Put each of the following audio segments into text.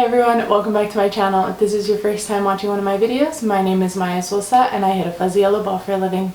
Hey everyone, welcome back to my channel. If this is your first time watching one of my videos, my name is Maya Sosa and I hit a fuzzy yellow ball for a living.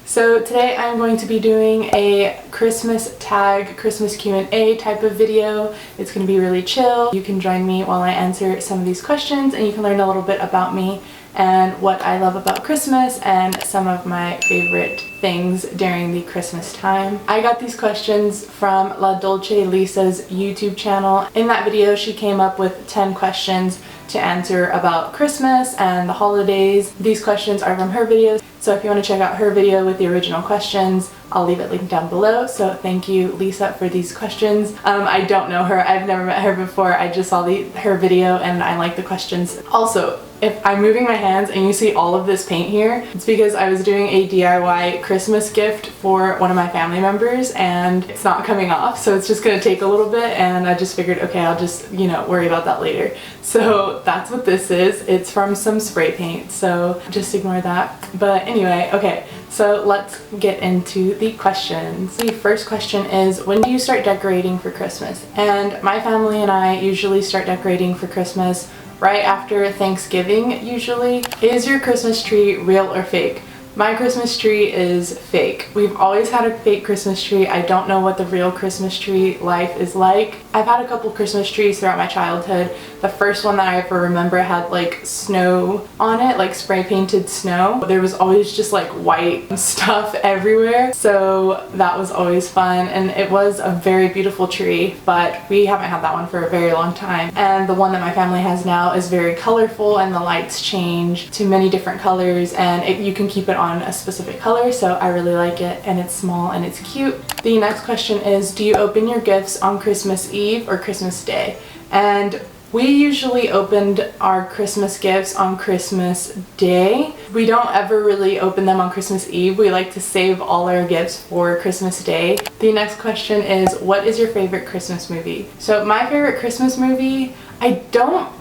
So today I'm going to be doing a Christmas tag, Christmas Q&A type of video. It's going to be really chill. You can join me while I answer some of these questions and you can learn a little bit about me and what I love about Christmas and some of my favorite things during the Christmas time. I got these questions from La Dolce Lisa's YouTube channel. In that video, she came up with 10 questions to answer about Christmas and the holidays. These questions are from her videos, so if you want to check out her video with the original questions, I'll leave it linked down below. So thank you, Lisa, for these questions. I don't know her. I've never met her before. I just saw her video and I like the questions. Also, if I'm moving my hands and you see all of this paint here, it's because I was doing a DIY Christmas gift for one of my family members and it's not coming off, so it's just gonna take a little bit, and I just figured, okay, I'll just, worry about that later. So that's what this is. It's from some spray paint, so just ignore that. But anyway, okay, so let's get into the questions. The first question is, when do you start decorating for Christmas? And my family and I usually start decorating for Christmas right after Thanksgiving, usually. Is your Christmas tree real or fake? My Christmas tree is fake. We've always had a fake Christmas tree. I don't know what the real Christmas tree life is like. I've had a couple Christmas trees throughout my childhood. The first one that I ever remember had like snow on it, like spray painted snow. There was always just like white stuff everywhere. So that was always fun, and it was a very beautiful tree, but we haven't had that one for a very long time. And the one that my family has now is very colorful and the lights change to many different colors, and you can keep it on a specific color, so I really like it, and it's small and it's cute. The next question is, do you open your gifts on Christmas Eve or Christmas Day? And we usually opened our Christmas gifts on Christmas Day. We don't ever really open them on Christmas Eve. We like to save all our gifts for Christmas Day. The next question is, what is your favorite Christmas movie? So my favorite Christmas movie, I don't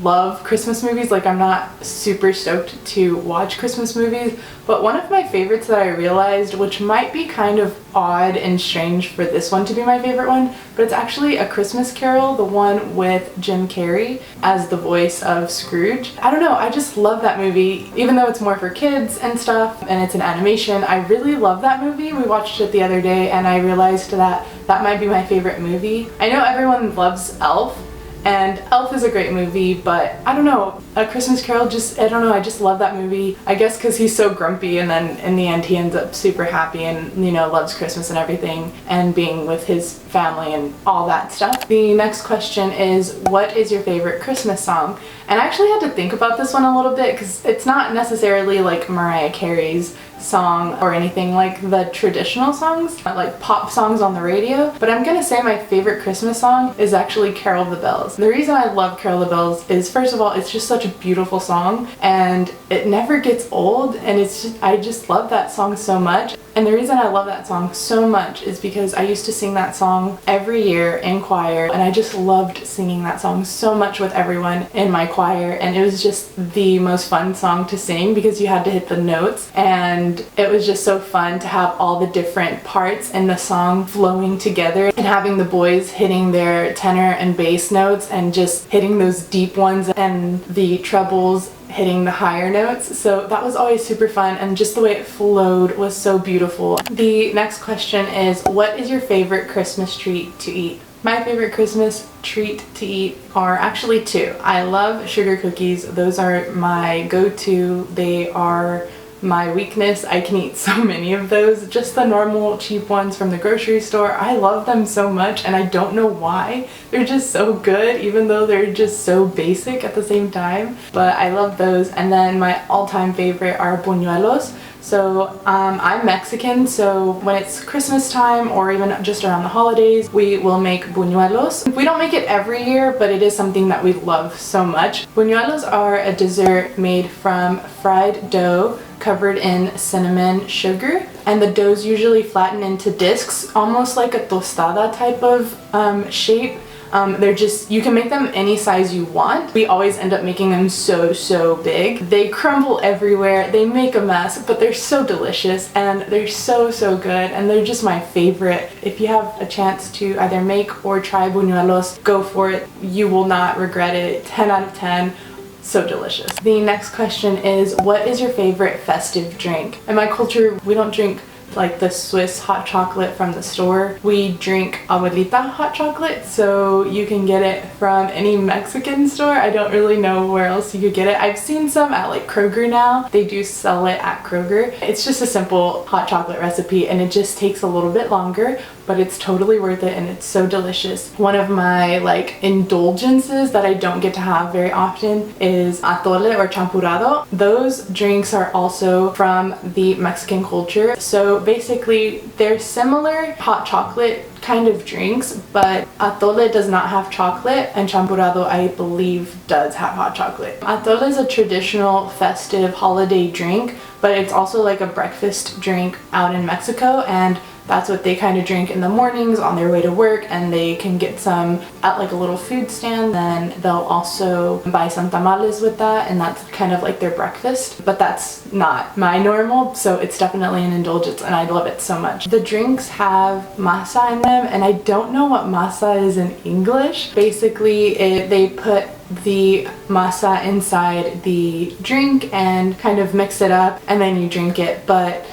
love Christmas movies. I'm not super stoked to watch Christmas movies, but one of my favorites that I realized, which might be kind of odd and strange for this one to be my favorite one, but it's actually A Christmas Carol, the one with Jim Carrey as the voice of Scrooge. I don't know, I just love that movie. Even though it's more for kids and stuff and it's an animation, I really love that movie. We watched it the other day and I realized that that might be my favorite movie. I know everyone loves Elf, and Elf is a great movie, but I don't know, A Christmas Carol, I don't know, I just love that movie. I guess because he's so grumpy, and then in the end he ends up super happy and, loves Christmas and everything, and being with his family and all that stuff. The next question is, what is your favorite Christmas song? And I actually had to think about this one a little bit, because it's not necessarily like Mariah Carey's song or anything like the traditional songs, like pop songs on the radio, but I'm gonna say my favorite Christmas song is actually Carol of the Bells. The reason I love Carol of the Bells is, first of all, it's just such a beautiful song and it never gets old, and I just love that song so much. And the reason I love that song so much is because I used to sing that song every year in choir, and I just loved singing that song so much with everyone in my choir, and it was just the most fun song to sing because you had to hit the notes, and it was just so fun to have all the different parts in the song flowing together, and having the boys hitting their tenor and bass notes and just hitting those deep ones, and the trebles hitting the higher notes. So that was always super fun, and just the way it flowed was so beautiful. The next question is, what is your favorite Christmas treat to eat? My favorite Christmas treat to eat are actually two. I love sugar cookies. Those are my go-to. They are my weakness. I can eat so many of those. Just the normal cheap ones from the grocery store. I love them so much, and I don't know why. They're just so good, even though they're just so basic at the same time. But I love those. And then my all-time favorite are buñuelos. So I'm Mexican, so when it's Christmas time or even just around the holidays, we will make buñuelos. We don't make it every year, but it is something that we love so much. Buñuelos are a dessert made from fried dough covered in cinnamon sugar, and the dough's usually flattened into discs, almost like a tostada type of shape. They're just, you can make them any size you want. We always end up making them so big. They crumble everywhere, they make a mess, but they're so delicious and they're so good, and they're just my favorite. If you have a chance to either make or try buñuelos, go for it. You will not regret it. 10 out of 10. So delicious. The next question is, what is your favorite festive drink? In my culture, we don't drink like the Swiss hot chocolate from the store. We drink abuelita hot chocolate, so you can get it from any Mexican store. I don't really know where else you could get it. I've seen some at like Kroger now. They do sell it at Kroger. It's just a simple hot chocolate recipe and it just takes a little bit longer, but it's totally worth it and it's so delicious. One of my like indulgences that I don't get to have very often is atole or champurrado. Those drinks are also from the Mexican culture. So basically they're similar hot chocolate kind of drinks, but atole does not have chocolate and champurrado, I believe, does have hot chocolate. Atole is a traditional festive holiday drink, but it's also like a breakfast drink out in Mexico, and that's what they kind of drink in the mornings on their way to work, and they can get some at like a little food stand. Then they'll also buy some tamales with that, and that's kind of like their breakfast, but that's not my normal, so it's definitely an indulgence and I love it so much. The drinks have masa in them, and I don't know what masa is in English. Basically they put the masa inside the drink and kind of mix it up and then you drink it, but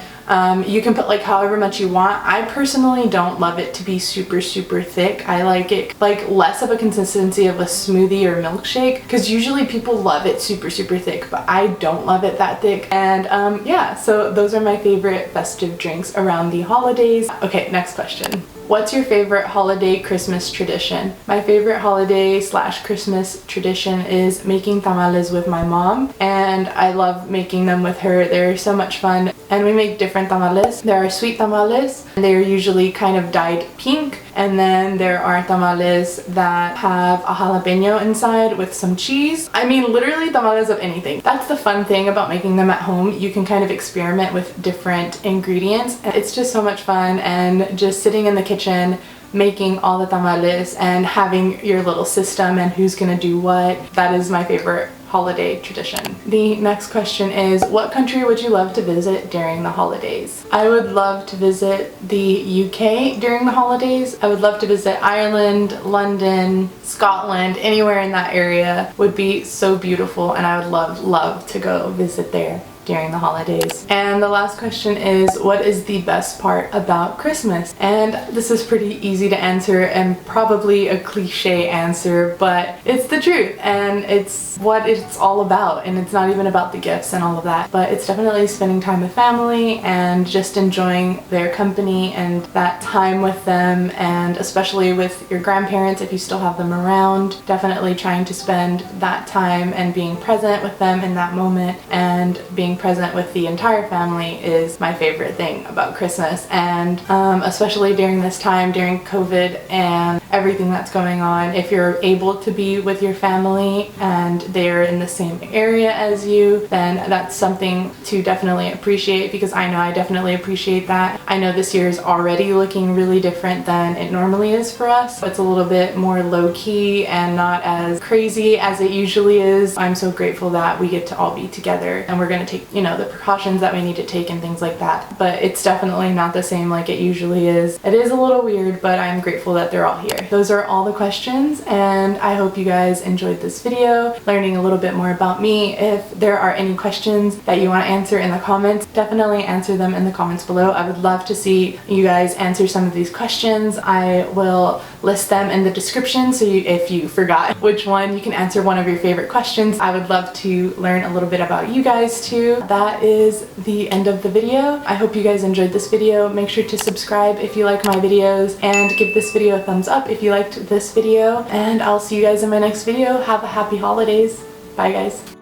you can put like however much you want. I personally don't love it to be super thick. I like it like less of a consistency of a smoothie or milkshake, because usually people love it super thick, but I don't love it that thick. And yeah, so those are my favorite festive drinks around the holidays. Okay, next question. What's your favorite holiday Christmas tradition? My favorite holiday / Christmas tradition is making tamales with my mom, and I love making them with her. They're so much fun, and we make different tamales. There are sweet tamales, and they're usually kind of dyed pink, and then there are tamales that have a jalapeno inside with some cheese. I mean, literally tamales of anything. That's the fun thing about making them at home. You can kind of experiment with different ingredients, and it's just so much fun. And just sitting in the kitchen making all the tamales and having your little system and who's gonna do what, that is my favorite holiday tradition. The next question is, what country would you love to visit during the holidays? I would love to visit the UK during the holidays. I would love to visit Ireland, London, Scotland, anywhere in that area would be so beautiful, and I would love to go visit there during the holidays. And the last question is, what is the best part about Christmas? And this is pretty easy to answer and probably a cliche answer, but it's the truth and it's what it's all about. And it's not even about the gifts and all of that, but it's definitely spending time with family and just enjoying their company and that time with them, and especially with your grandparents if you still have them around. Definitely trying to spend that time and being present with them in that moment, and being present with the entire family is my favorite thing about Christmas. And especially during this time, during COVID and everything that's going on, if you're able to be with your family and they're in the same area as you, then that's something to definitely appreciate, because I know I definitely appreciate that. I know this year is already looking really different than it normally is for us. It's a little bit more low-key and not as crazy as it usually is. I'm so grateful that we get to all be together, and we're gonna take, you know, the precautions that we need to take and things like that, but it's definitely not the same like it usually is. It is a little weird, but I'm grateful that they're all here. Those are all the questions, and I hope you guys enjoyed this video, learning a little bit more about me. If there are any questions that you want to answer in the comments, definitely answer them in the comments below. I would love to see you guys answer some of these questions. I will list them in the description, so if you forgot which one, you can answer one of your favorite questions. I would love to learn a little bit about you guys too. That is the end of the video. I hope you guys enjoyed this video. Make sure to subscribe if you like my videos, and give this video a thumbs up if you liked this video, and I'll see you guys in my next video. Have a happy holidays. Bye guys.